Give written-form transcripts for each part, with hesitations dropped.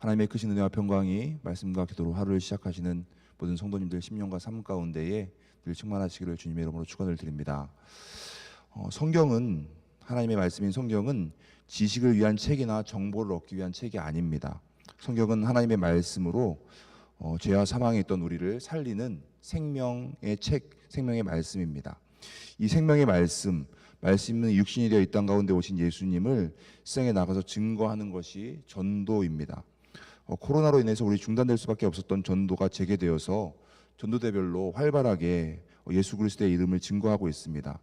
하나님의 크신 은혜와 평강이 말씀과 기도로 하루를 시작하시는 모든 성도님들 심령과 삶 가운데에 늘 충만하시기를 주님의 이름으로 축원을 드립니다. 성경은, 하나님의 말씀인 성경은 지식을 위한 책이나 정보를 얻기 위한 책이 아닙니다. 성경은 하나님의 말씀으로 죄와 사망에 있던 우리를 살리는 생명의 책, 생명의 말씀입니다. 이 생명의 말씀은 육신이 되어 이 땅 가운데 오신 예수님을 세상에 나가서 증거하는 것이 전도입니다. 코로나로 인해서 우리 중단될 수밖에 없었던 전도가 재개되어서 전도대별로 활발하게 예수 그리스도의 이름을 증거하고 있습니다.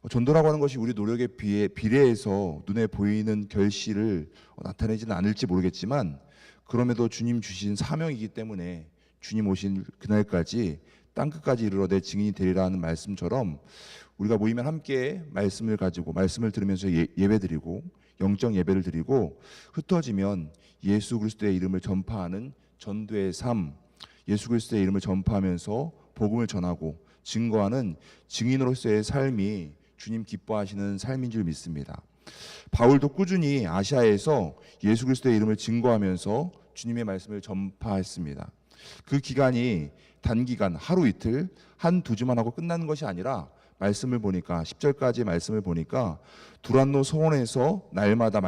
전도라고 하는 것이 우리 노력에 비례해서 눈에 보이는 결실을 나타내지는 않을지 모르겠지만, 그럼에도 주님 주신 사명이기 때문에 주님 오신 그날까지 땅끝까지 이르러 내 증인이 되리라 하는 말씀처럼 우리가 모이면 함께 말씀을 가지고 말씀을 들으면서 예배드리고 영적 예배를 드리고, 흩어지면 예수 그리스도의 이름을 전파하는 전도의 삶, 예수 그리스도의 이름을 전파하면서 복음을 전하고 증거하는 증인으로서의 삶이 주님 기뻐하시는 삶인 줄 믿습니다. 바울도 꾸준히 아시아에서 예수 그리스도의 이름을 증거하면서 주님의 말씀을 전파했습니다. 그 기간이 단기간 하루 이틀 한두 주만 하고 끝나는 것이 아니라, 말씀을 보니까 10절까지 말씀을 보니까 두란노 서원에서 날마다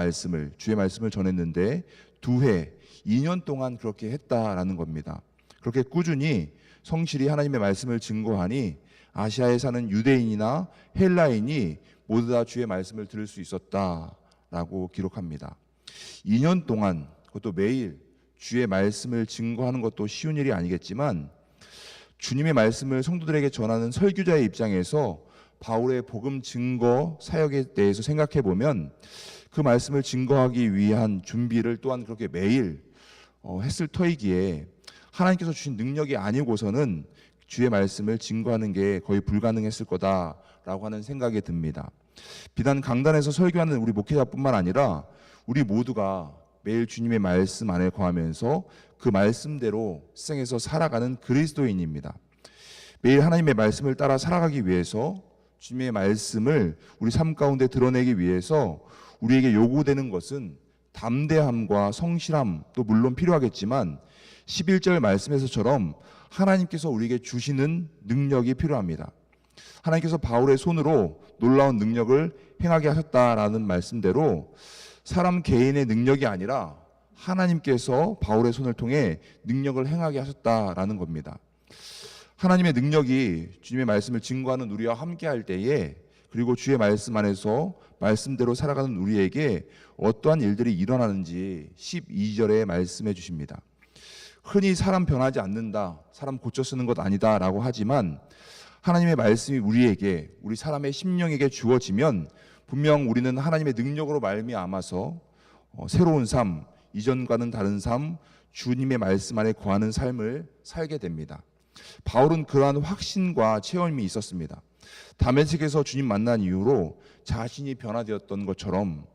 주의 말씀을 전했는데 2년 동안 그렇게 했다라는 겁니다. 그렇게 꾸준히 성실히 하나님의 말씀을 증거하니 아시아에 사는 유대인이나 헬라인이 모두 다 주의 말씀을 들을 수 있었다라고 기록합니다. 2년 동안, 그것도 매일 주의 말씀을 증거하는 것도 쉬운 일이 아니겠지만, 주님의 말씀을 성도들에게 전하는 설교자의 입장에서 바울의 복음 증거 사역에 대해서 생각해 보면, 그 말씀을 증거하기 위한 준비를 또한 그렇게 매일 했을 터이기에 하나님께서 주신 능력이 아니고서는 주의 말씀을 증거하는 게 거의 불가능했을 거다라고 하는 생각이 듭니다. 비단 강단에서 설교하는 우리 목회자뿐만 아니라 우리 모두가 매일 주님의 말씀 안에 거하면서 그 말씀대로 세상에서 살아가는 그리스도인입니다. 매일 하나님의 말씀을 따라 살아가기 위해서, 주님의 말씀을 우리 삶 가운데 드러내기 위해서 우리에게 요구되는 것은 담대함과 성실함도 물론 필요하겠지만, 11절 말씀에서처럼 하나님께서 우리에게 주시는 능력이 필요합니다. 하나님께서 바울의 손으로 놀라운 능력을 행하게 하셨다라는 말씀대로 사람 개인의 능력이 아니라 하나님께서 바울의 손을 통해 능력을 행하게 하셨다라는 겁니다. 하나님의 능력이 주님의 말씀을 증거하는 우리와 함께 할 때에, 그리고 주의 말씀 안에서 말씀대로 살아가는 우리에게 어떠한 일들이 일어나는지 12절에 말씀해 주십니다. 흔히 사람 변하지 않는다, 사람 고쳐 쓰는 것 아니다 라고 하지만, 하나님의 말씀이 우리에게, 우리 사람의 심령에게 주어지면 분명 우리는 하나님의 능력으로 말미암아서 새로운 삶, 이전과는 다른 삶, 주님의 말씀 안에 거하는 삶을 살게 됩니다. 바울은 그러한 확신과 체험이 있었습니다. 다메섹에서 주님 만난 이후로 자신이 변화되었던 것처럼,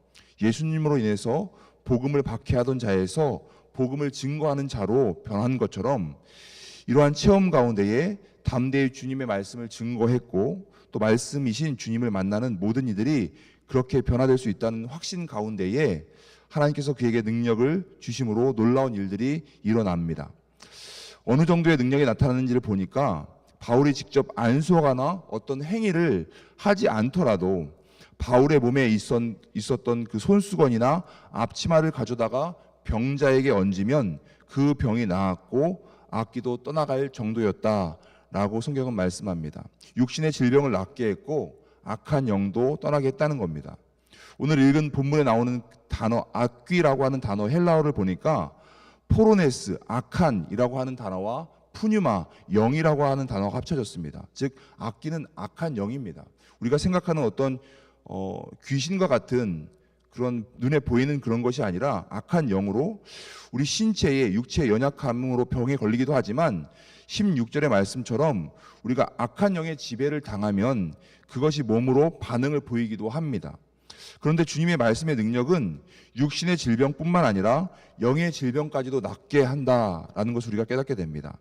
예수님으로 인해서 복음을 박해하던 자에서 복음을 증거하는 자로 변한 것처럼, 이러한 체험 가운데에 담대히 주님의 말씀을 증거했고, 또 말씀이신 주님을 만나는 모든 이들이 그렇게 변화될 수 있다는 확신 가운데에 하나님께서 그에게 능력을 주심으로 놀라운 일들이 일어납니다. 어느 정도의 능력이 나타나는지를 보니까, 바울이 직접 안수하거나 어떤 행위를 하지 않더라도 바울의 몸에 있었던 그 손수건이나 앞치마를 가져다가 병자에게 얹으면 그 병이 나았고 악기도 떠나갈 정도였다라고 성경은 말씀합니다. 육신의 질병을 낫게 했고 악한 영도 떠나게 했다는 겁니다. 오늘 읽은 본문에 나오는 단어 악귀라고 하는 단어 헬라어를 보니까 포로네스, 악한이라고 하는 단어와 푸뉴마, 영이라고 하는 단어가 합쳐졌습니다. 즉 악귀는 악한 영입니다. 우리가 생각하는 어떤 귀신과 같은 그런 눈에 보이는 그런 것이 아니라 악한 영으로 우리 신체의 육체의 연약함으로 병에 걸리기도 하지만, 16절의 말씀처럼 우리가 악한 영의 지배를 당하면 그것이 몸으로 반응을 보이기도 합니다. 그런데 주님의 말씀의 능력은 육신의 질병뿐만 아니라 영의 질병까지도 낫게 한다라는 것을 우리가 깨닫게 됩니다.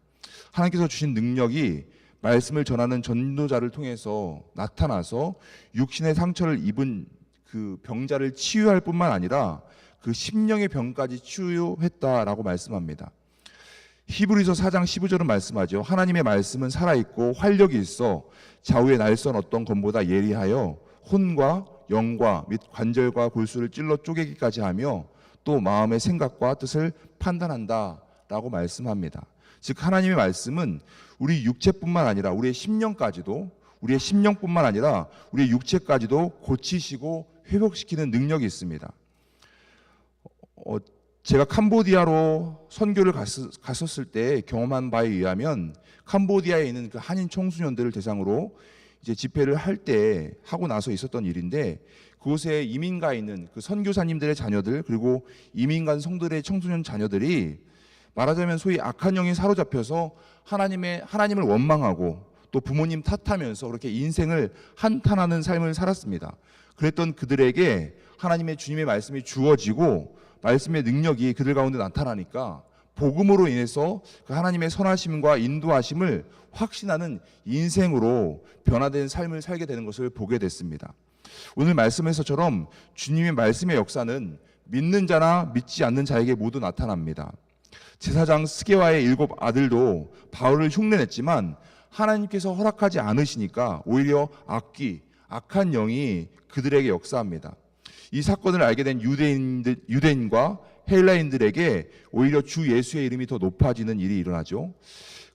하나님께서 주신 능력이 말씀을 전하는 전도자를 통해서 나타나서 육신의 상처를 입은 그 병자를 치유할 뿐만 아니라 그 심령의 병까지 치유했다라고 말씀합니다. 히브리서 4장 15절은 말씀하죠. 하나님의 말씀은 살아있고 활력이 있어 좌우의 날선 어떤 검보다 예리하여 혼과 영과 및 관절과 골수를 찔러 쪼개기까지 하며 또 마음의 생각과 뜻을 판단한다라고 말씀합니다. 즉 하나님의 말씀은 우리 육체뿐만 아니라 우리의 심령까지도, 우리의 심령뿐만 아니라 우리의 육체까지도 고치시고 회복시키는 능력이 있습니다. 제가 캄보디아로 선교를 갔었을 때 경험한 바에 의하면 캄보디아에 있는 그 한인 청소년들을 대상으로 이제 집회를 할 때 하고 나서 있었던 일인데, 그곳에 이민가 있는 그 선교사님들의 자녀들, 그리고 이민간 성들의 청소년 자녀들이 말하자면 소위 악한 영에 사로잡혀서 하나님을 원망하고 또 부모님 탓하면서 그렇게 인생을 한탄하는 삶을 살았습니다. 그랬던 그들에게 하나님의 주님의 말씀이 주어지고 말씀의 능력이 그들 가운데 나타나니까 복음으로 인해서 그 하나님의 선하심과 인도하심을 확신하는 인생으로 변화된 삶을 살게 되는 것을 보게 됐습니다. 오늘 말씀에서처럼 주님의 말씀의 역사는 믿는 자나 믿지 않는 자에게 모두 나타납니다. 제사장 스게와의 7 아들도 바울을 흉내냈지만 하나님께서 허락하지 않으시니까 오히려 악한 영이 그들에게 역사합니다. 이 사건을 알게 된 유대인과 헬라인들에게 오히려 주 예수의 이름이 더 높아지는 일이 일어나죠.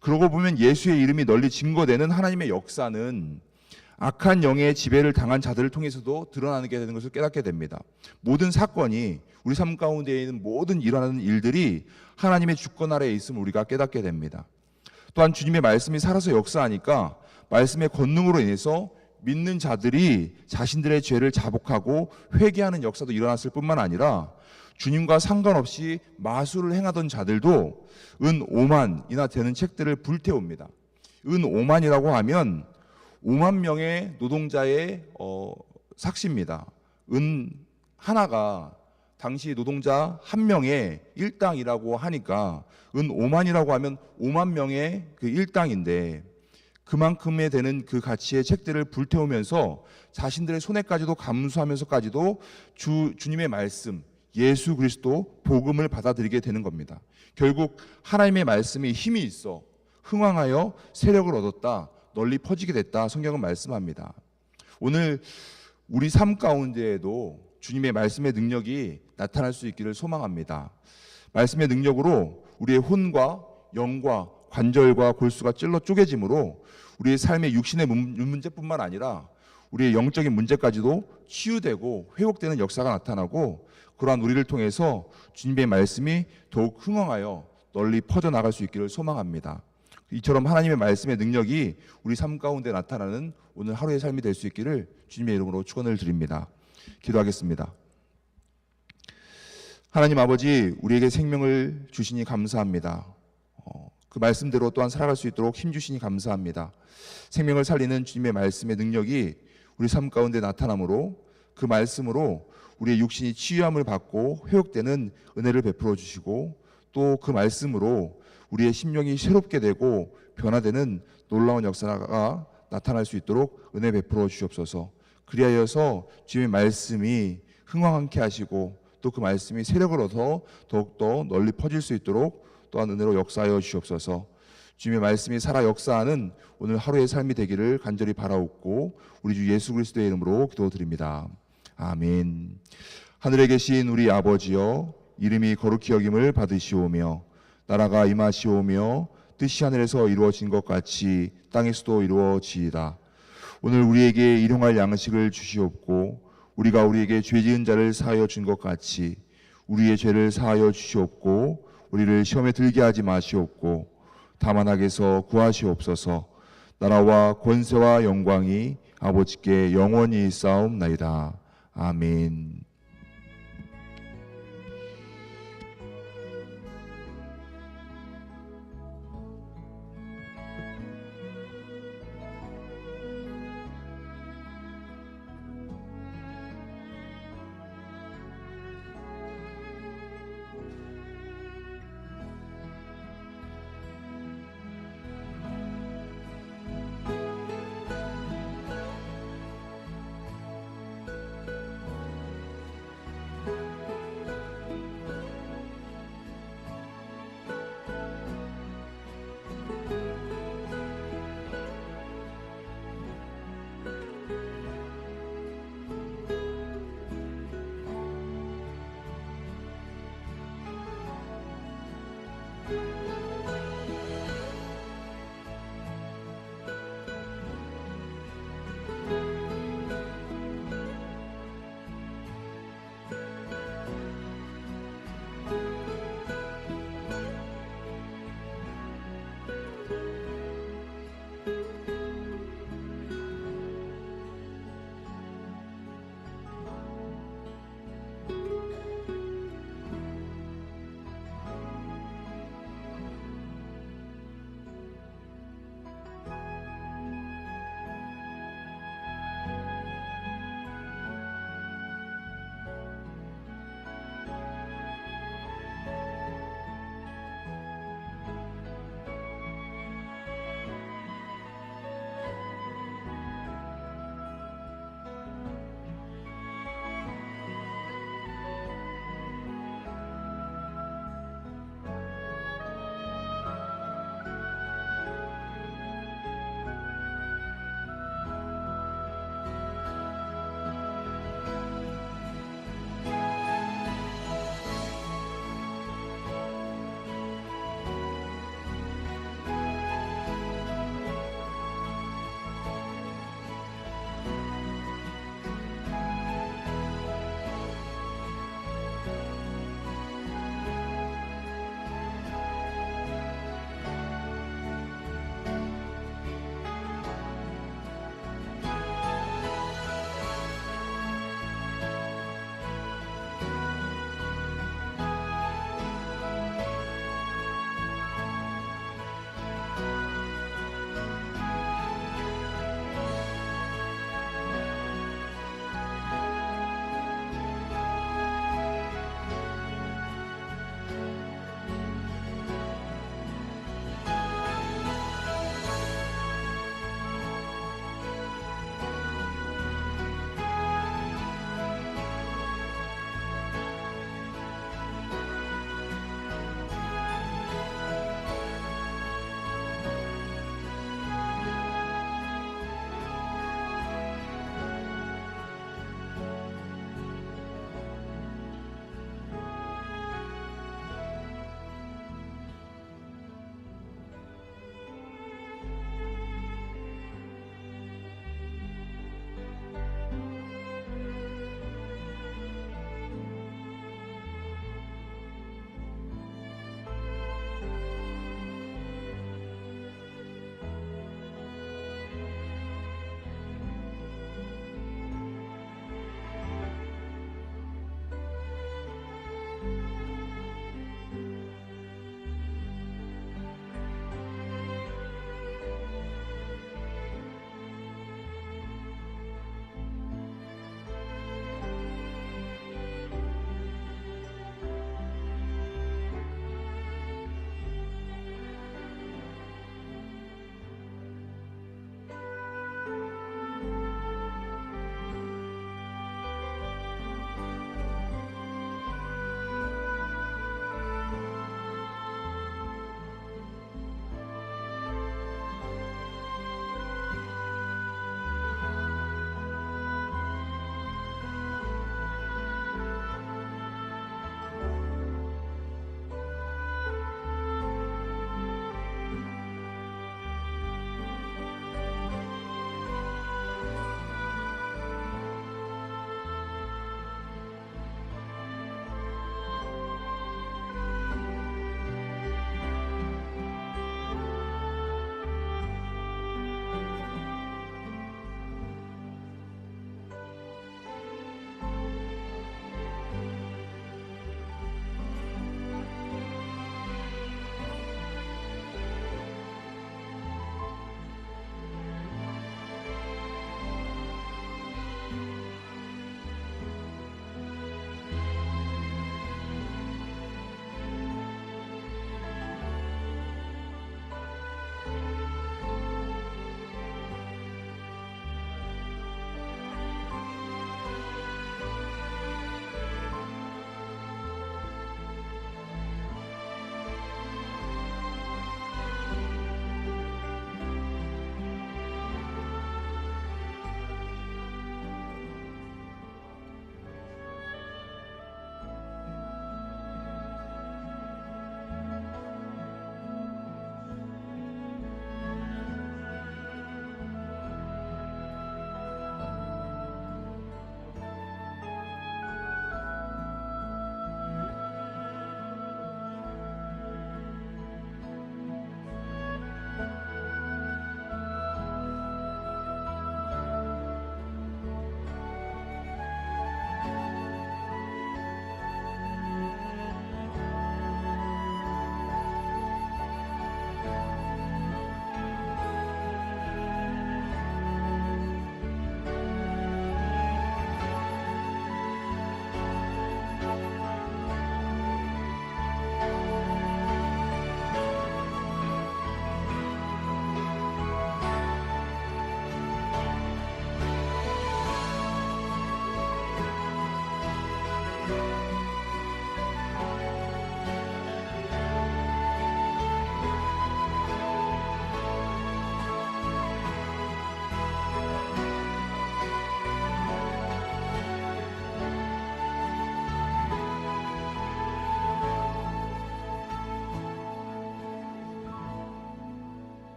그러고 보면 예수의 이름이 널리 증거되는 하나님의 역사는 악한 영의 지배를 당한 자들을 통해서도 드러나게 되는 것을 깨닫게 됩니다. 모든 사건이, 우리 삶 가운데 있는 모든 일어나는 일들이 하나님의 주권 아래에 있음을 우리가 깨닫게 됩니다. 또한 주님의 말씀이 살아서 역사하니까 말씀의 권능으로 인해서 믿는 자들이 자신들의 죄를 자복하고 회개하는 역사도 일어났을 뿐만 아니라 주님과 상관없이 마술을 행하던 자들도 은 5만이나 되는 책들을 불태웁니다. 은 5만이라고 하면 5만 명의 노동자의 삭시입니다. 은 하나가 당시 노동자 한 명의 일당이라고 하니까 은 5만이라고 하면 5만 명의 그 일당인데, 그만큼에 되는 그 가치의 책들을 불태우면서 자신들의 손해까지도 감수하면서까지도 주님의 말씀, 예수 그리스도 복음을 받아들이게 되는 겁니다. 결국 하나님의 말씀이 힘이 있어 흥왕하여 세력을 얻었다, 널리 퍼지게 됐다, 성경은 말씀합니다. 오늘 우리 삶 가운데에도 주님의 말씀의 능력이 나타날 수 있기를 소망합니다. 말씀의 능력으로 우리의 혼과 영과 관절과 골수가 찔러 쪼개짐으로 우리의 삶의 육신의 문제뿐만 아니라 우리의 영적인 문제까지도 치유되고 회복되는 역사가 나타나고, 그러한 우리를 통해서 주님의 말씀이 더욱 흥황하여 널리 퍼져나갈 수 있기를 소망합니다. 이처럼 하나님의 말씀의 능력이 우리 삶 가운데 나타나는 오늘 하루의 삶이 될 수 있기를 주님의 이름으로 축원을 드립니다. 기도하겠습니다. 하나님 아버지, 우리에게 생명을 주시니 감사합니다. 그 말씀대로 또한 살아갈 수 있도록 힘 주시니 감사합니다. 생명을 살리는 주님의 말씀의 능력이 우리 삶 가운데 나타나므로 그 말씀으로 우리의 육신이 치유함을 받고 회복되는 은혜를 베풀어 주시고, 또 그 말씀으로 우리의 심령이 새롭게 되고 변화되는 놀라운 역사가 나타날 수 있도록 은혜 베풀어 주시옵소서. 그리하여서 주님의 말씀이 흥왕하게 하시고 또 그 말씀이 세력을 얻어 더욱더 널리 퍼질 수 있도록 또한 은혜로 역사하여 주시옵소서. 주님의 말씀이 살아 역사하는 오늘 하루의 삶이 되기를 간절히 바라옵고 우리 주 예수 그리스도의 이름으로 기도드립니다. 아멘. 하늘에 계신 우리 아버지여, 이름이 거룩히 여김을 받으시오며 나라가 임하시오며 뜻이 하늘에서 이루어진 것 같이 땅에서도 이루어지이다. 오늘 우리에게 일용할 양식을 주시옵고 우리가 우리에게 죄 지은 자를 사하여 준 것 같이 우리의 죄를 사하여 주시옵고 우리를 시험에 들게 하지 마시옵고 다만 악에서 구하시옵소서. 나라와 권세와 영광이 아버지께 영원히 있사옵나이다. 아멘. 주십시오.